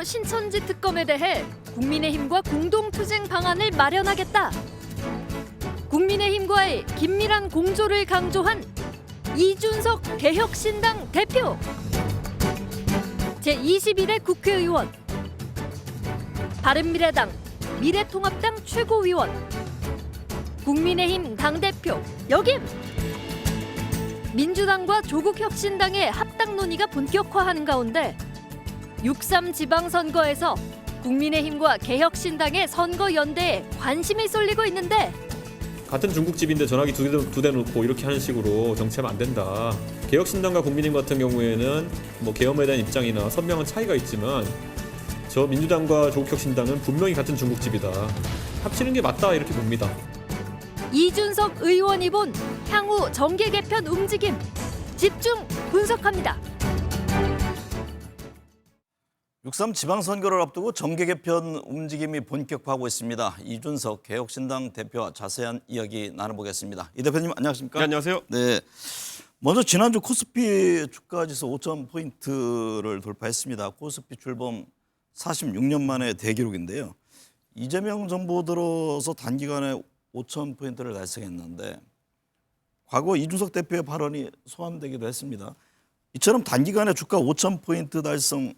신천지 특검에 대해 국민의힘과 공동투쟁 방안을 마련하겠다. 국민의힘과의 긴밀한 공조를 강조한 이준석 개혁신당 대표. 제21회 국회의원. 바른미래당, 미래통합당 최고위원. 국민의힘 당대표 역임. 민주당과 조국혁신당의 합당 논의가 본격화하는 가운데 6.3 지방선거에서 국민의힘과 개혁신당의 선거 연대에 관심이 쏠리고 있는데 같은 중국집인데 전화기 두 대 놓고 이렇게 하는 식으로 정치하면 안 된다. 개혁신당과 국민의힘 같은 경우에는 뭐 계엄에 대한 입장이나 선명한 차이가 있지만 저 민주당과 조국혁신당은 분명히 같은 중국집이다. 합치는 게 맞다 이렇게 봅니다. 이준석 의원이 본 향후 정계 개편 움직임 집중 분석합니다. 6.3 지방선거를 앞두고 정계 개편 움직임이 본격화하고 있습니다. 이준석 개혁신당 대표와 자세한 이야기 나눠보겠습니다. 이 대표님 안녕하십니까? 네, 안녕하세요. 네. 먼저 지난주 코스피 주가지수 5,000포인트를 돌파했습니다. 코스피 출범 46년 만의 대기록인데요. 이재명 정부 들어서 단기간에 5,000포인트를 달성했는데 과거 이준석 대표의 발언이 소환되기도 했습니다. 이처럼 단기간에 주가 5,000포인트 달성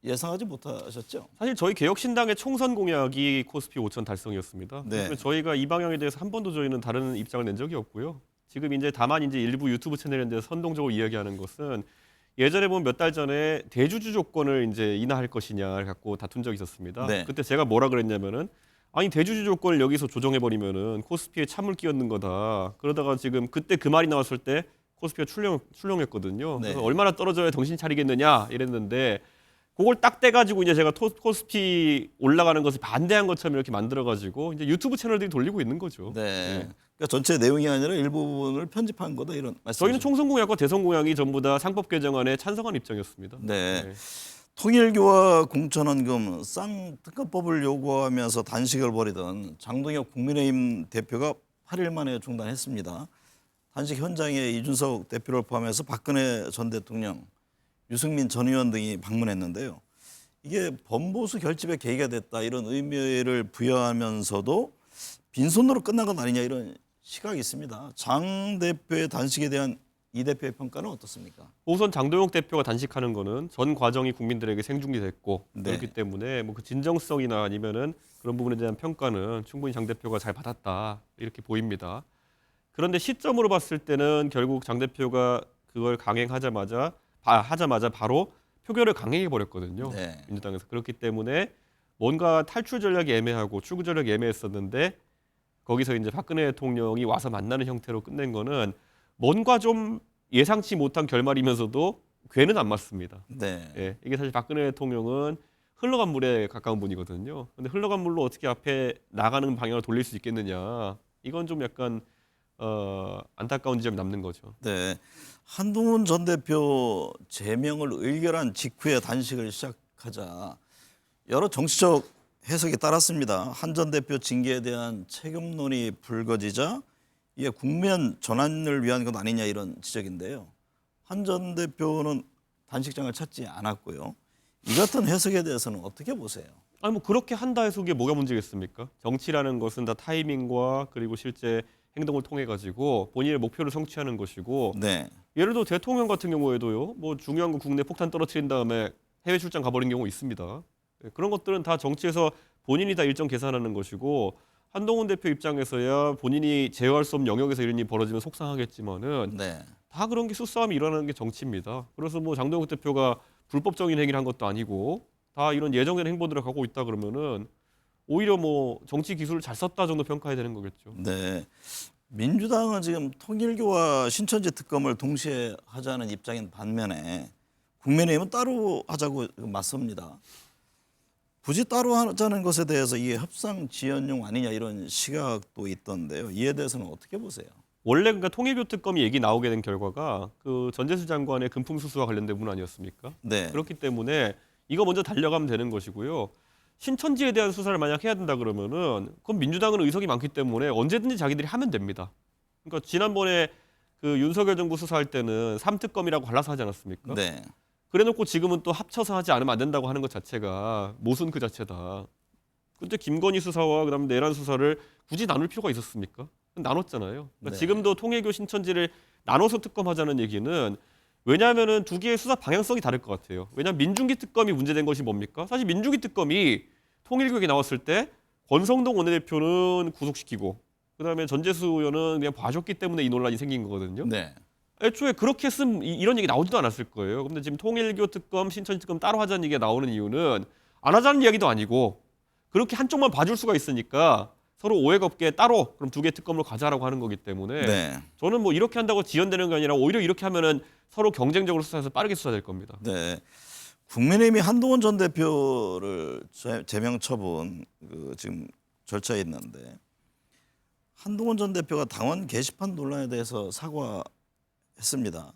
예상하지 못하셨죠? 사실 저희 개혁신당의 총선 공약이 코스피 5천 달성이었습니다. 네. 그래서 저희가 이 방향에 대해서 한 번도 저희는 다른 입장을 낸 적이 없고요. 지금 이제 다만 이제 일부 유튜브 채널에 대해서 선동적으로 이야기하는 것은 예전에 보면 몇 달 전에 대주주 조건을 이제 인하할 것이냐를 갖고 다툰 적이 있었습니다. 네. 그때 제가 뭐라 그랬냐면은 아니 대주주 조건을 여기서 조정해 버리면은 코스피에 찬물 끼얹는 거다. 그러다가 지금 그때 그 말이 나왔을 때 코스피가 출렁했거든요. 네. 그래서 얼마나 떨어져야 정신 차리겠느냐 이랬는데 그걸 딱 떼가지고 이제 제가 코스피 올라가는 것을 반대한 것처럼 이렇게 만들어가지고 이제 유튜브 채널들이 돌리고 있는 거죠. 네. 그러니까 전체 내용이 아니라 일부분을 편집한 거다 이런 말씀이죠. 저희는 총선 공약과 대선 공약이 전부 다 상법 개정안에 찬성한 입장이었습니다. 네. 통일교와 공천원금 쌍특검법을 요구하면서 단식을 벌이던 장동혁 국민의힘 대표가 8일 만에 중단했습니다. 단식 현장에 이준석 대표를 포함해서 박근혜 전 대통령, 유승민 전 의원 등이 방문했는데요. 이게 범보수 결집의 계기가 됐다 이런 의미를 부여하면서도 빈손으로 끝난 건 아니냐 이런 시각이 있습니다. 장 대표의 단식에 대한 이 대표의 평가는 어떻습니까? 우선 장동혁 대표가 단식하는 거는 전 과정이 국민들에게 생중계됐고 네. 그렇기 때문에 뭐 그 진정성이나 아니면은 그런 부분에 대한 평가는 충분히 장 대표가 잘 받았다 이렇게 보입니다. 그런데 시점으로 봤을 때는 결국 장 대표가 그걸 강행하자마자 바로 표결을 강행해 버렸거든요. 네. 민주당에서. 그렇기 때문에 뭔가 탈출 전략이 애매하고 출구 전략이 애매했었는데 거기서 이제 박근혜 대통령이 와서 만나는 형태로 끝낸 거는 뭔가 좀 예상치 못한 결말이면서도 괴는 안 맞습니다. 네. 예, 이게 사실 박근혜 대통령은 흘러간 물에 가까운 분이거든요. 근데 흘러간 물로 어떻게 앞에 나가는 방향을 돌릴 수 있겠느냐. 이건 좀 약간 안타까운 지점이 남는 거죠. 네. 한동훈 전 대표 제명을 의결한 직후에 단식을 시작하자 여러 정치적 해석이 따랐습니다. 한 전 대표 징계에 대한 책임론이 불거지자 이게 국면 전환을 위한 것 아니냐 이런 지적인데요. 한 전 대표는 단식장을 찾지 않았고요. 이 같은 해석에 대해서는 어떻게 보세요? 아니 뭐 그렇게 한다 해서 그게 뭐가 문제겠습니까? 정치라는 것은 다 타이밍과 그리고 실제 행동을 통해 가지고 본인의 목표를 성취하는 것이고 네. 예를 들어 대통령 같은 경우에도요. 뭐 중요한 거 국내 폭탄 떨어뜨린 다음에 해외 출장 가버린 경우 있습니다. 그런 것들은 다 정치에서 본인이 다 일정 계산하는 것이고 한동훈 대표 입장에서야 본인이 제어할 수 없는 영역에서 이런 일이 벌어지면 속상하겠지만은 네. 다 그런 게 수싸움이 일어나는 게 정치입니다. 그래서 뭐 장동혁 대표가 불법적인 행위를 한 것도 아니고 다 이런 예정된 행보들을 갖고 있다 그러면은 오히려 뭐 정치 기술을 잘 썼다 정도 평가해야 되는 거겠죠. 네. 민주당은 지금 통일교와 신천지 특검을 동시에 하자는 입장인 반면에 국민의힘은 따로 하자고 맞섭니다. 굳이 따로 하자는 것에 대해서 이게 협상 지연용 아니냐 이런 시각도 있던데요. 이에 대해서는 어떻게 보세요? 원래 그러니까 통일교 특검이 얘기 나오게 된 결과가 그 전재수 장관의 금품 수수와 관련된 부분 아니었습니까? 네. 그렇기 때문에 이거 먼저 달려가면 되는 것이고요. 신천지에 대한 수사를 만약 해야 된다 그러면은 그럼 민주당은 의석이 많기 때문에 언제든지 자기들이 하면 됩니다. 그러니까 지난번에 그 윤석열 정부 수사할 때는 3특검이라고 갈라서 하지 않았습니까? 네. 그래놓고 지금은 또 합쳐서 하지 않으면 안 된다고 하는 것 자체가 모순 그 자체다. 근데 김건희 수사와 그다음에 내란 수사를 굳이 나눌 필요가 있었습니까? 나눴잖아요. 그러니까 네. 지금도 통일교 신천지를 나눠서 특검하자는 얘기는 왜냐하면은 두 개의 수사 방향성이 다를 것 같아요. 왜냐하면 민중기 특검이 문제된 것이 뭡니까? 사실 민중기 특검이 통일교에 나왔을 때 권성동 원내대표는 구속시키고 그다음에 전재수 의원은 그냥 봐줬기 때문에 이 논란이 생긴 거거든요. 네. 애초에 그렇게 했으면 이런 얘기 나오지도 않았을 거예요. 근데 지금 통일교 특검, 신천지 특검 따로 하자는 얘기가 나오는 이유는 안 하자는 이야기도 아니고 그렇게 한쪽만 봐줄 수가 있으니까 서로 오해가 없게 따로 그럼 두 개 특검으로 가자라고 하는 거기 때문에 네. 저는 뭐 이렇게 한다고 지연되는 게 아니라 오히려 이렇게 하면은 서로 경쟁적으로 수사해서 빠르게 수사될 겁니다. 네. 국민의힘이 한동훈 전 대표를 제명 처분 지금 절차에 있는데 한동훈 전 대표가 당원 게시판 논란에 대해서 사과했습니다.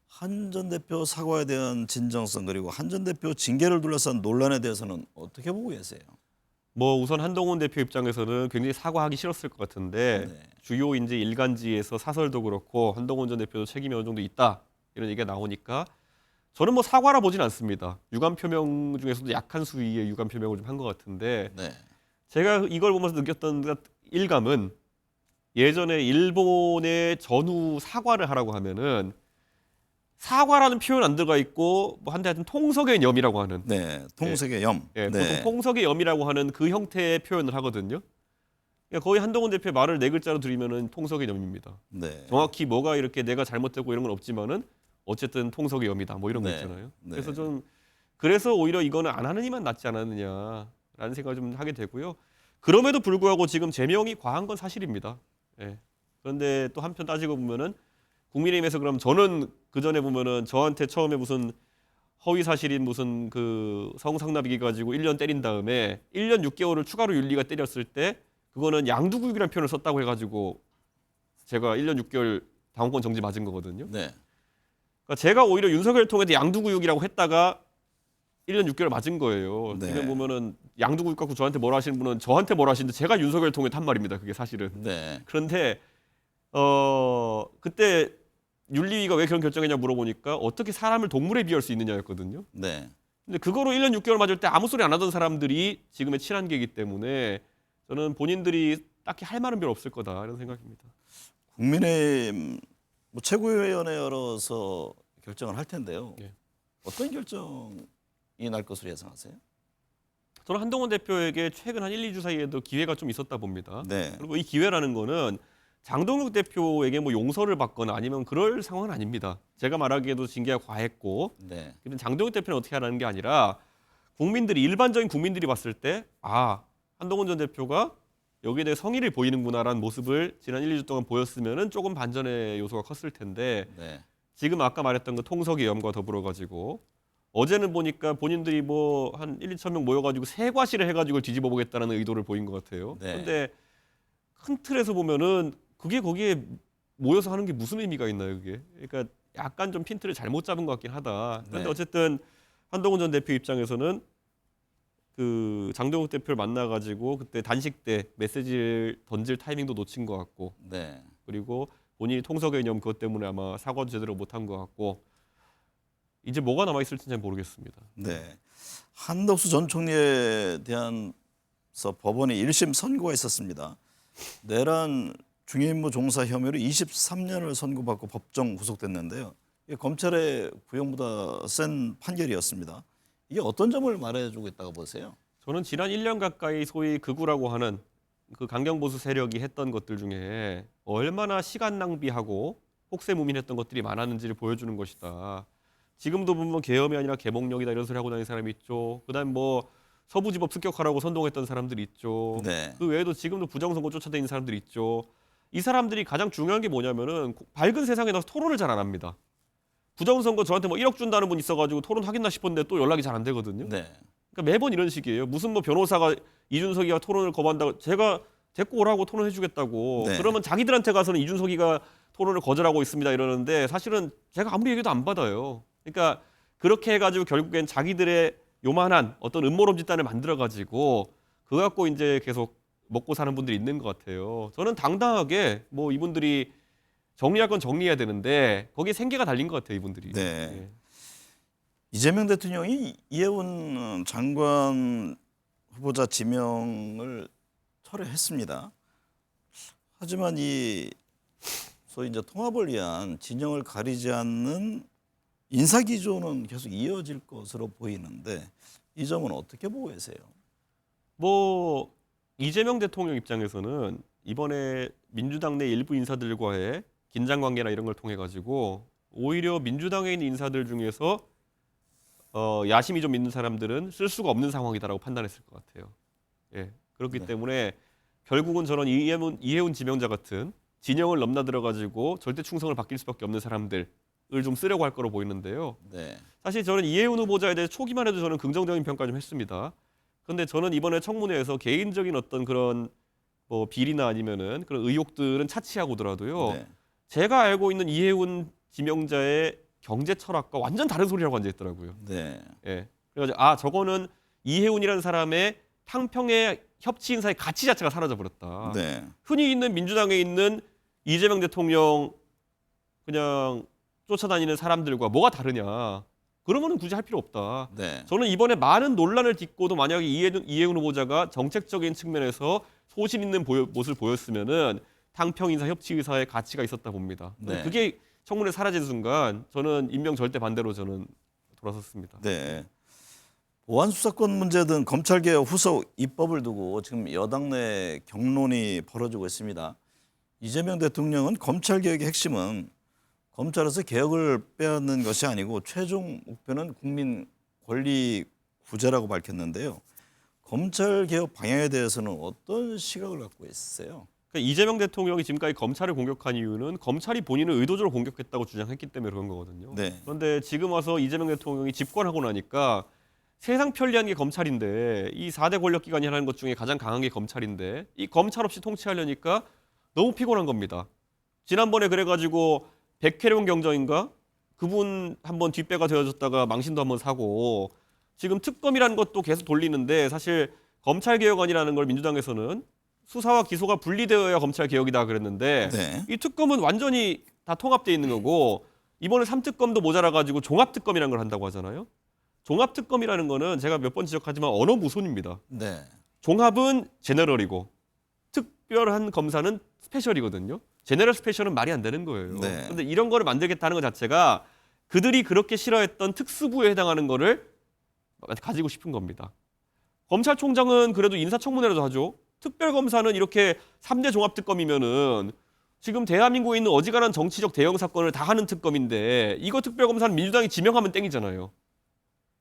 한 전 대표 사과에 대한 진정성 그리고 한 전 대표 징계를 둘러싼 논란에 대해서는 어떻게 보고 계세요? 뭐 우선 한동훈 대표 입장에서는 굉장히 사과하기 싫었을 것 같은데 네. 주요 이제 일간지에서 사설도 그렇고 한동훈 전 대표도 책임이 어느 정도 있다 이런 얘기가 나오니까 저는 뭐 사과라 보진 않습니다. 유감 표명 중에서도 약한 수위의 유감 표명을 좀 한 것 같은데 네. 제가 이걸 보면서 느꼈던 일감은 예전에 일본의 전후 사과를 하라고 하면은 사과라는 표현 안 들어가 있고 뭐 한데 하여튼 통석의 염이라고 하는 네. 통색의 염. 예, 네. 보통 통석의 염이라고 하는 그 형태의 표현을 하거든요. 그러니까 거의 한동훈 대표의 말을 네 글자로 드리면은 통석의 염입니다. 네. 정확히 뭐가 이렇게 내가 잘못되고 이런 건 없지만은 어쨌든 통석의 염이다. 뭐 이런 거 네. 있잖아요. 네. 그래서 좀 그래서 오히려 이거는 안 하는 이만 낫지 않았느냐라는 생각을 좀 하게 되고요. 그럼에도 불구하고 지금 제명이 과한 건 사실입니다. 예. 그런데 또 한편 따지고 보면은 국민의힘에서 그럼 저는 그 전에 보면은 저한테 처음에 무슨 허위 사실인 무슨 그 성상납이기 가지고 1년 때린 다음에 1년 6개월을 추가로 윤리가 때렸을 때 그거는 양두구육이라는 표현을 썼다고 해가지고 제가 1년 6개월 당원권 정지 맞은 거거든요. 네. 그러니까 제가 오히려 윤석열 통해서 양두구육이라고 했다가 1년 6개월 맞은 거예요. 네. 지금 보면은 양두구육 갖고 저한테 뭐라 하시는 분은 저한테 뭐라 하시는데 제가 윤석열 통해 한 말입니다. 그게 사실은. 네. 그런데 그때 윤리위가 왜 그런 결정했냐 물어보니까 어떻게 사람을 동물에 비할 수 있느냐였거든요. 네. 근데 그거로 1년 6개월 맞을 때 아무 소리 안 하던 사람들이 지금의 친한계이기 때문에 저는 본인들이 딱히 할 말은 별로 없을 거다 이런 생각입니다. 국민의힘 뭐 최고위원회 열어서 결정을 할 텐데요. 예. 어떤 결정이 날 것으로 예상하세요? 저는 한동훈 대표에게 최근 한 1, 2주 사이에도 기회가 좀 있었다 봅니다. 네. 그리고 이 기회라는 거는 장동욱 대표에게 뭐 용서를 받거나 아니면 그럴 상황은 아닙니다. 제가 말하기에도 징계가 과했고 네. 근데 장동욱 대표는 어떻게 하라는 게 아니라 국민들이 일반적인 국민들이 봤을 때 아, 한동훈 전 대표가 여기에 대해 성의를 보이는구나라는 모습을 지난 1, 2주 동안 보였으면은 조금 반전의 요소가 컸을 텐데 네. 지금 아까 말했던 그 통석의 염과 더불어 가지고 어제는 보니까 본인들이 뭐 한 1, 2천 명 모여 가지고 세과시를 해 가지고 뒤집어 보겠다는 의도를 보인 것 같아요. 네. 그런데 큰 틀에서 보면은 그게 거기에 모여서 하는 게 무슨 의미가 있나요, 그게? 그러니까 약간 좀 핀트를 잘못 잡은 것 같긴 하다. 그런데 네. 어쨌든 한동훈 전 대표 입장에서는 그 장동욱 대표를 만나가지고 그때 단식 때 메시지를 던질 타이밍도 놓친 것 같고, 네. 그리고 본인이 통석의 개념 그것 때문에 아마 사과도 제대로 못한 것 같고, 이제 뭐가 남아 있을지 잘 모르겠습니다. 네. 한덕수 전 총리에 대한서 법원이 1심 선고가 있었습니다. 내란 중요임무 종사 혐의로 23년을 선고받고 법정 구속됐는데요. 이게 검찰의 구형보다 센 판결이었습니다. 이게 어떤 점을 말해주고 있다고 보세요? 저는 지난 1년 가까이 소위 극우라고 하는 그 강경보수 세력이 했던 것들 중에 얼마나 시간 낭비하고 혹세무민했던 것들이 많았는지를 보여주는 것이다. 지금도 보면 계엄이 아니라 계몽령이다 이런 소리 하고 다니는 사람이 있죠. 그다음 뭐 서부지법 습격하라고 선동했던 사람들이 있죠. 네. 그 외에도 지금도 부정선거 쫓아다니는 사람들이 있죠. 이 사람들이 가장 중요한 게 뭐냐면은 밝은 세상에 나서 토론을 잘 안 합니다. 부정선거 저한테 뭐 1억 준다는 분 있어가지고 토론 하겠나 싶었는데 또 연락이 잘 안 되거든요. 네. 그러니까 매번 이런 식이에요. 무슨 뭐 변호사가 이준석이가 토론을 거부한다고 제가 데리고 오라고 토론해주겠다고. 네. 그러면 자기들한테 가서는 이준석이가 토론을 거절하고 있습니다 이러는데 사실은 제가 아무리 얘기해도 안 받아요. 그러니까 그렇게 해가지고 결국엔 자기들의 요만한 어떤 음모론 집단을 만들어가지고 그거 갖고 이제 계속 먹고 사는 분들이 있는 것 같아요. 저는 당당하게 뭐 이분들이 정리할 건 정리해야 되는데 거기에 생계가 달린 것 같아요, 이분들이. 네. 예. 이재명 대통령이 이해운 장관 후보자 지명을 철회했습니다. 하지만 이 소위 이제 통합을 위한 진영을 가리지 않는 인사 기조는 계속 이어질 것으로 보이는데 이 점은 어떻게 보고 계세요? 뭐 이재명 대통령 입장에서는 이번에 민주당 내 일부 인사들과의 긴장 관계나 이런 걸 통해 가지고 오히려 민주당에 있는 인사들 중에서 야심이 좀 있는 사람들은 쓸 수가 없는 상황이다라고 판단했을 것 같아요. 예, 그렇기 네. 때문에 결국은 저는 이해운 지명자 같은 진영을 넘나들어 가지고 절대 충성을 바뀔 수밖에 없는 사람들을 좀 쓰려고 할 거로 보이는데요. 네. 사실 저는 이해운 후보자에 대해 초기만 해도 저는 긍정적인 평가 좀 했습니다. 그런데 저는 이번에 청문회에서 개인적인 어떤 그런 뭐 비리나 아니면은 그런 의혹들은 차치하고 더라도요. 네. 제가 알고 있는 이해운 지명자의 경제 철학과 완전 다른 소리라고 앉아있더라고요. 네. 예. 그래가지고 저거는 이해운이라는 사람의 탕평의 협치 인사의 가치 자체가 사라져 버렸다. 네. 흔히 있는 민주당에 있는 이재명 대통령 그냥 쫓아다니는 사람들과 뭐가 다르냐? 그러면은 굳이 할 필요 없다. 네. 저는 이번에 많은 논란을 딛고도 만약에 이해운 후보자가 정책적인 측면에서 소신 있는 모습을 보였으면은 탕평 인사 협치 의사의 가치가 있었다 봅니다. 네. 그게 청문회 사라진 순간 저는 임명 절대 반대로 저는 돌아섰습니다. 네. 보안 수사권 문제 등 검찰개혁 후속 입법을 두고 지금 여당 내 격론이 벌어지고 있습니다. 이재명 대통령은 검찰개혁의 핵심은 검찰에서 개혁을 빼앗는 것이 아니고 최종 목표는 국민 권리 구제라고 밝혔는데요. 검찰개혁 방향에 대해서는 어떤 시각을 갖고 있으세요? 그러니까 이재명 대통령이 지금까지 검찰을 공격한 이유는 검찰이 본인을 의도적으로 공격했다고 주장했기 때문에 그런 거거든요. 네. 그런데 지금 와서 이재명 대통령이 집권하고 나니까 세상 편리한 게 검찰인데 이 4대 권력기관이 하는 것 중에 가장 강한 게 검찰인데 이 검찰 없이 통치하려니까 너무 피곤한 겁니다. 지난번에 그래가지고 백혜령 경정인가? 그분 한번 뒷배가 되어줬다가 망신도 한번 사고 지금 특검이라는 것도 계속 돌리는데 사실 검찰개혁안이라는 걸 민주당에서는 수사와 기소가 분리되어야 검찰개혁이다 그랬는데 네. 이 특검은 완전히 다 통합되어 있는 거고 이번에 3특검도 모자라가지고 종합특검이라는 걸 한다고 하잖아요. 종합특검이라는 거는 제가 몇 번 지적하지만 언어무손입니다. 네. 종합은 제너럴이고 특별한 검사는 스페셜이거든요. 제너럴 스페셜은 말이 안 되는 거예요. 네. 그런데 이런 거를 만들겠다는 것 자체가 그들이 그렇게 싫어했던 특수부에 해당하는 거를 가지고 싶은 겁니다. 검찰총장은 그래도 인사청문회라도 하죠. 특별검사는 이렇게 3대 종합특검이면은 지금 대한민국에 있는 어지간한 정치적 대형 사건을 다 하는 특검인데 이거 특별검사는 민주당이 지명하면 땡이잖아요.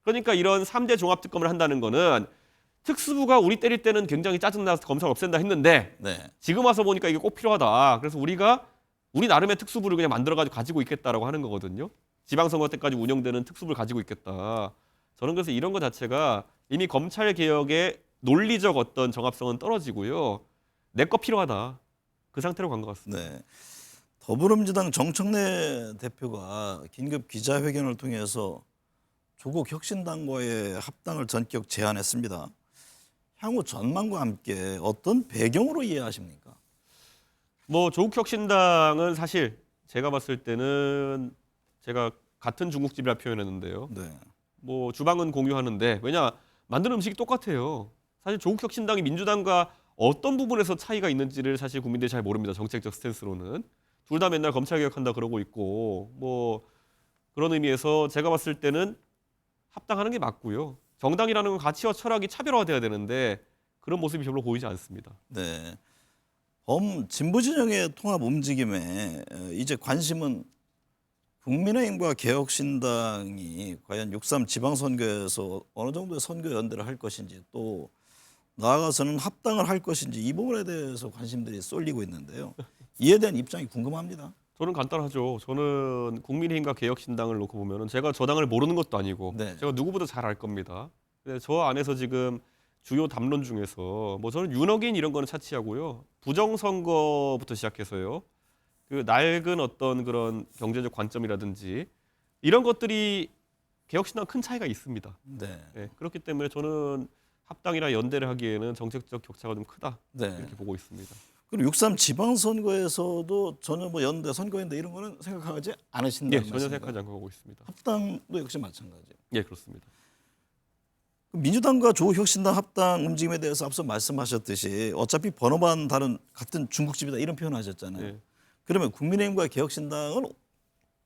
그러니까 이런 3대 종합특검을 한다는 거는 특수부가 우리 때릴 때는 굉장히 짜증나서 검사를 없앤다 했는데 네. 지금 와서 보니까 이게 꼭 필요하다. 그래서 우리가 우리 나름의 특수부를 그냥 만들어가지고 가지고 있겠다라고 하는 거거든요. 지방선거 때까지 운영되는 특수부를 가지고 있겠다. 저는 그래서 이런 것 자체가 이미 검찰 개혁의 논리적 어떤 정합성은 떨어지고요. 내 거 필요하다. 그 상태로 간 것 같습니다. 네. 더불어민주당 정청래 대표가 긴급 기자회견을 통해서 조국 혁신당과의 합당을 전격 제안했습니다. 향후 전망과 함께 어떤 배경으로 이해하십니까? 뭐 조국 혁신당은 사실 제가 봤을 때는 제가 같은 중국집이라 표현했는데요. 네. 뭐 주방은 공유하는데 왜냐 만드는 음식이 똑같아요. 사실 조국 혁신당이 민주당과 어떤 부분에서 차이가 있는지를 사실 국민들이 잘 모릅니다. 정책적 스탠스로는 둘 다 맨날 검찰 개혁한다 그러고 있고 뭐 그런 의미에서 제가 봤을 때는 합당하는 게 맞고요. 정당이라는 건 가치와 철학이 차별화돼야 되는데 그런 모습이 별로 보이지 않습니다. 네. 진보 진영의 통합 움직임에 이제 관심은 국민의힘과 개혁신당이 과연 6.3 지방선거에서 어느 정도의 선거 연대를 할 것인지 또 나아가서는 합당을 할 것인지 이 부분에 대해서 관심들이 쏠리고 있는데요. 이에 대한 입장이 궁금합니다. 저는 간단하죠. 저는 국민의힘과 개혁신당을 놓고 보면은 제가 저 당을 모르는 것도 아니고 네. 제가 누구보다 잘 알 겁니다. 근데 저 안에서 지금 주요 담론 중에서 뭐 저는 윤핵인 이런 거는 차치하고요. 부정선거부터 시작해서요. 그 낡은 어떤 그런 경제적 관점이라든지 이런 것들이 개혁신당 큰 차이가 있습니다. 네. 네, 그렇기 때문에 저는 합당이나 연대를 하기에는 정책적 격차가 좀 크다 네. 이렇게 보고 있습니다. 그럼 6.3 지방선거에서도 전혀 뭐 연대 선거인데 이런 거는 생각하지 않으신다는 예, 말씀인가요? 전혀 생각하지 않고 가고 있습니다. 합당도 역시 마찬가지예요. 예, 그렇습니다. 민주당과 조국혁신당 합당 움직임에 대해서 앞서 말씀하셨듯이 어차피 번호만 다른 같은 중국집이다 이런 표현하셨잖아요. 예. 그러면 국민의힘과 개혁신당은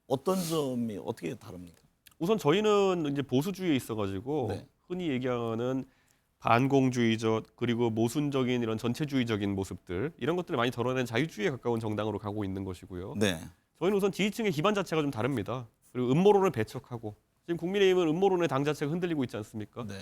어떤 점이 어떻게 다릅니까? 우선 저희는 이제 보수주의에 있어가지고 네. 흔히 얘기하는 반공주의적 그리고 모순적인 이런 전체주의적인 모습들 이런 것들을 많이 덜어낸 자유주의에 가까운 정당으로 가고 있는 것이고요. 네. 저희는 우선 지지층의 기반 자체가 좀 다릅니다. 그리고 음모론을 배척하고 지금 국민의힘은 음모론의 당 자체가 흔들리고 있지 않습니까? 네.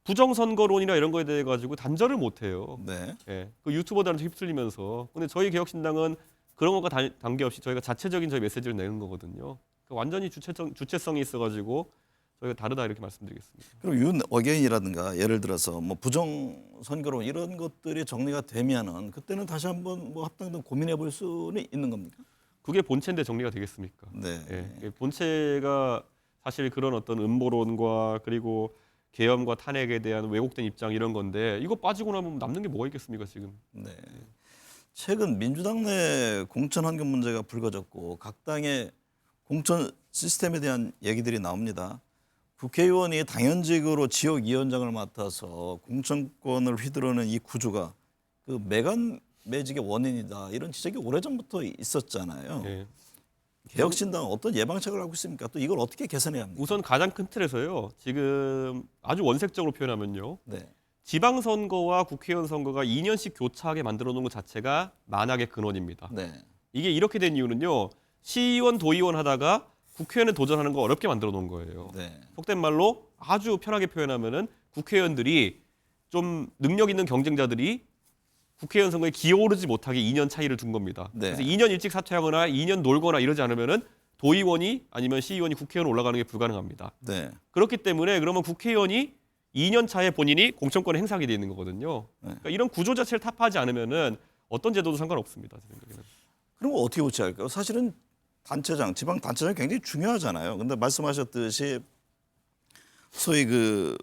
부정선거론이나 이런 거에 대해 가지고 단절을 못해요. 네. 예, 그 유튜버들한테 휩쓸리면서. 근데 저희 개혁신당은 그런 것과 관계없이 저희가 자체적인 저희 메시지를 내는 거거든요. 그러니까 완전히 주체성이 있어가지고 저희가 다르다 이렇게 말씀드리겠습니다. 그럼 윤 어게인이라든가 예를 들어서 뭐 부정 선거론 이런 것들이 정리가 되면은 그때는 다시 한번 뭐 합당 등 고민해 볼 수는 있는 겁니까? 그게 본체인데 정리가 되겠습니까? 네. 예, 본체가 사실 그런 어떤 음모론과 그리고 계엄과 탄핵에 대한 왜곡된 입장 이런 건데 이거 빠지고 나면 남는 게 뭐가 있겠습니까 지금? 네. 최근 민주당 내 공천 환경 문제가 불거졌고 각 당의 공천 시스템에 대한 얘기들이 나옵니다. 국회의원이 당연직으로 지역위원장을 맡아서 공천권을 휘두르는 이 구조가 그 매간 매직의 원인이다 이런 지적이 오래전부터 있었잖아요. 예. 개혁신당은 어떤 예방책을 하고 있습니까? 또 이걸 어떻게 개선해야 합니까? 우선 가장 큰 틀에서요. 지금 아주 원색적으로 표현하면요. 네. 지방선거와 국회의원 선거가 2년씩 교차하게 만들어 놓은 것 자체가 만악의 근원입니다. 네. 이게 이렇게 된 이유는요. 시의원, 도의원 하다가 국회의원에 도전하는 거 어렵게 만들어 놓은 거예요. 네. 속된 말로 아주 편하게 표현하면은 국회의원들이 좀 능력 있는 경쟁자들이 국회의원 선거에 기어오르지 못하게 2년 차이를 둔 겁니다. 네. 그래서 2년 일찍 사퇴하거나 2년 놀거나 이러지 않으면은 도의원이 아니면 시의원이 국회의원 올라가는 게 불가능합니다. 네. 그렇기 때문에 그러면 국회의원이 2년 차에 본인이 공천권을 행사하게 돼 있는 거거든요. 그러니까 이런 구조 자체를 타파하지 않으면은 어떤 제도도 상관없습니다. 제 생각에는. 그럼 어떻게 고쳐야 할까요? 사실은 단체장, 지방 단체장이 굉장히 중요하잖아요. 근데 말씀하셨듯이 소위 그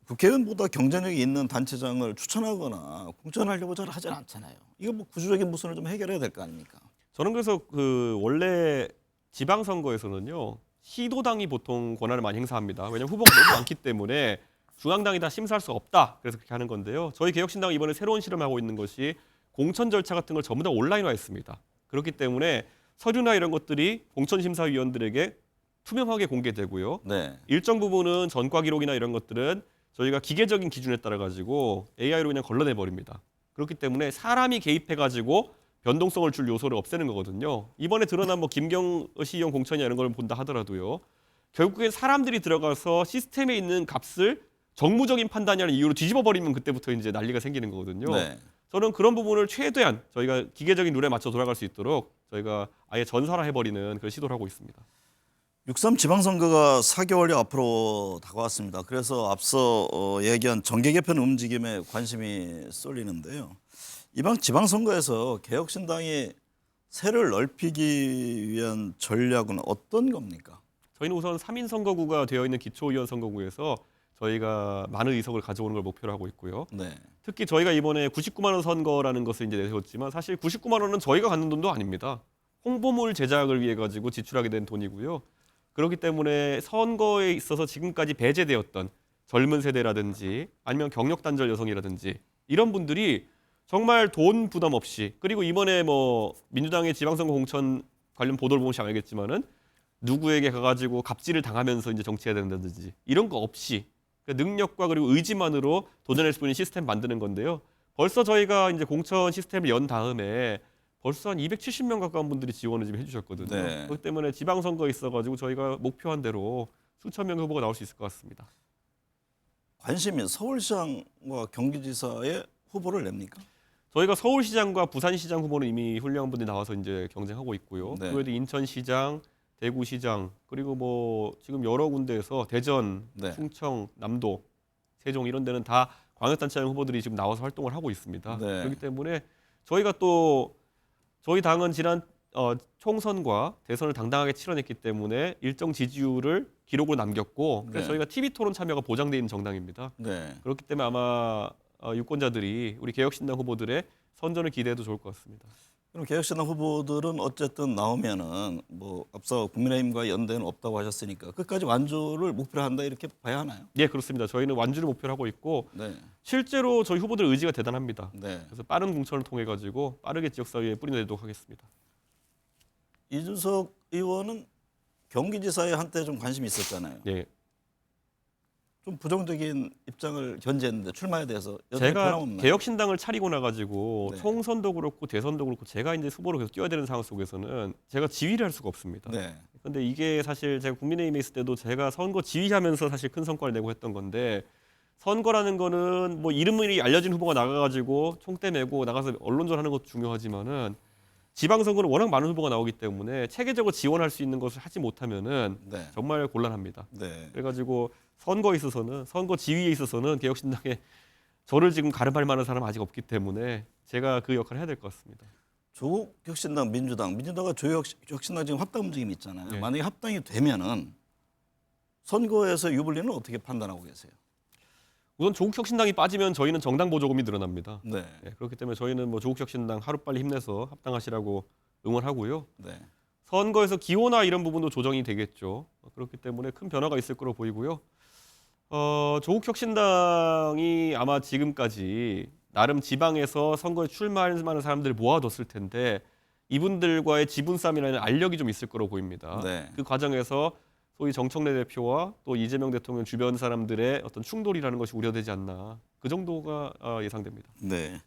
국회의원보다 경쟁력이 있는 단체장을 추천하거나 공천하려고 잘 하지 않잖아요. 이거 뭐 구조적인 모순을 좀 해결해야 될 거 아닙니까? 저는 그래서 그 원래 지방선거에서는요 시도당이 보통 권한을 많이 행사합니다. 왜냐하면 후보가 너무 많기 때문에 중앙당이 다 심사할 수 없다. 그래서 그렇게 하는 건데요. 저희 개혁신당이 이번에 새로운 실험하고 있는 것이 공천 절차 같은 걸 전부 다 온라인화했습니다. 그렇기 때문에 서류나 이런 것들이 공천심사위원들에게 투명하게 공개되고요. 네. 일정 부분은 전과 기록이나 이런 것들은 저희가 기계적인 기준에 따라 가지고 AI로 그냥 걸러내 버립니다. 그렇기 때문에 사람이 개입해 가지고 변동성을 줄 요소를 없애는 거거든요. 이번에 드러난 뭐 김경시의원 공천이 이런 걸 본다 하더라도요. 결국엔 사람들이 들어가서 시스템에 있는 값을 정무적인 판단이라는 이유로 뒤집어 버리면 그때부터 이제 난리가 생기는 거거든요. 네. 저는 그런 부분을 최대한 저희가 기계적인 룰에 맞춰 돌아갈 수 있도록 저희가 아예 전산화해 버리는 그런 시도를 하고 있습니다. 6.3 지방선거가 4개월여 앞으로 다가왔습니다. 그래서 앞서 얘기한 정계 개편 움직임에 관심이 쏠리는데요. 이번 지방선거에서 개혁신당이 세를 넓히기 위한 전략은 어떤 겁니까? 저희는 우선 3인 선거구가 되어 있는 기초의원 선거구에서 저희가 많은 의석을 가져오는 걸 목표로 하고 있고요. 네. 특히 저희가 이번에 99만 원 선거라는 것을 이제 내세웠지만 사실 99만 원은 저희가 갖는 돈도 아닙니다. 홍보물 제작을 위해 가지고 지출하게 된 돈이고요. 그렇기 때문에 선거에 있어서 지금까지 배제되었던 젊은 세대라든지 아니면 경력 단절 여성이라든지 이런 분들이 정말 돈 부담 없이 그리고 이번에 뭐 민주당의 지방선거 공천 관련 보도를 보면 알겠지만은 누구에게 가가지고 갑질을 당하면서 이제 정치해야 된다든지 이런 거 없이 그러니까 능력과 그리고 의지만으로 도전할 수 있는 시스템 만드는 건데요. 벌써 저희가 이제 공천 시스템을 연 다음에 벌써 한 270명 가까운 분들이 지원을 지금 해주셨거든요. 네. 그렇기 때문에 지방선거에 있어가지고 저희가 목표한 대로 수천 명의 후보가 나올 수 있을 것 같습니다. 관심이 서울시장과 경기지사의 후보를 냅니까? 저희가 서울시장과 부산시장 후보는 이미 훌륭한 분들이 나와서 이제 경쟁하고 있고요. 네. 그 외에도 인천시장, 대구시장 그리고 뭐 지금 여러 군데에서 대전, 네. 충청, 남도, 세종 이런 데는 다 광역단체장 후보들이 지금 나와서 활동을 하고 있습니다. 네. 그렇기 때문에 저희가 또 저희 당은 지난 총선과 대선을 당당하게 치러냈기 때문에 일정 지지율을 기록으로 남겼고 그래서 네. 저희가 TV 토론 참여가 보장돼 있는 정당입니다. 네. 그렇기 때문에 아마 유권자들이 우리 개혁신당 후보들의 선전을 기대해도 좋을 것 같습니다. 그럼 개혁신당 후보들은 어쨌든 나오면은 뭐 앞서 국민의힘과 연대는 없다고 하셨으니까 끝까지 완주를 목표로 한다 이렇게 봐야 하나요? 예, 그렇습니다. 저희는 완주를 목표로 하고 있고 네, 실제로 저희 후보들 의지가 대단합니다. 네. 그래서 빠른 공천을 통해 가지고 빠르게 지역사회에 뿌리내도록 하겠습니다. 이준석 의원은 경기지사에 한때 좀 관심이 있었잖아요. 예, 좀 부정적인 입장을 견지했는데 출마에 대해서 여전히 제가 변함없나요? 개혁신당을 차리고 나가지고 네. 총선도 그렇고 대선도 그렇고 제가 이제 후보로 계속 뛰어야 되는 상황 속에서는 제가 지휘를 할 수가 없습니다. 네, 근데 이게 사실 제가 국민의힘에 있을 때도 제가 선거 지휘하면서 사실 큰 성과를 내고 했던 건데 선거라는 거는 뭐 이름이 알려진 후보가 나가가지고 총대 메고 나가서 언론전하는 것도 중요하지만은 지방선거는 워낙 많은 후보가 나오기 때문에 체계적으로 지원할 수 있는 것을 하지 못하면은 네, 정말 곤란합니다. 네. 그래가지고 선거에 있어서는 선거 지휘에 있어서는 개혁신당에 저를 지금 가름할 만한 사람 아직 없기 때문에 제가 그 역할을 해야 될 것 같습니다. 조국 혁신당, 민주당과 조혁신당 지금 합당 움직임이 있잖아요. 네. 만약에 합당이 되면은 선거에서 유불리는 어떻게 판단하고 계세요? 우선 조국혁신당이 빠지면 저희는 정당 보조금이 늘어납니다. 네, 네, 그렇기 때문에 저희는 뭐 조국혁신당 하루빨리 힘내서 합당하시라고 응원하고요. 네, 선거에서 기호나 이런 부분도 조정이 되겠죠. 그렇기 때문에 큰 변화가 있을 거로 보이고요. 조국혁신당이 아마 지금까지 나름 지방에서 선거에 출마할 만한 사람들을 모아뒀을 텐데 이분들과의 지분 싸움이라는 알력이 좀 있을 거로 보입니다. 네. 그 과정에서 소위 정청래 대표와 또 이재명 대통령 주변 사람들의 어떤 충돌이라는 것이 우려되지 않나. 그 정도가 예상됩니다. 네.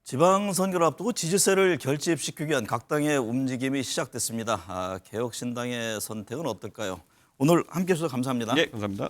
지방선거를 앞두고 지지세를 결집시키기 위한 각 당의 움직임이 시작됐습니다. 개혁신당의 선택은 어떨까요? 오늘 함께해 주셔서 감사합니다. 예, 감사합니다.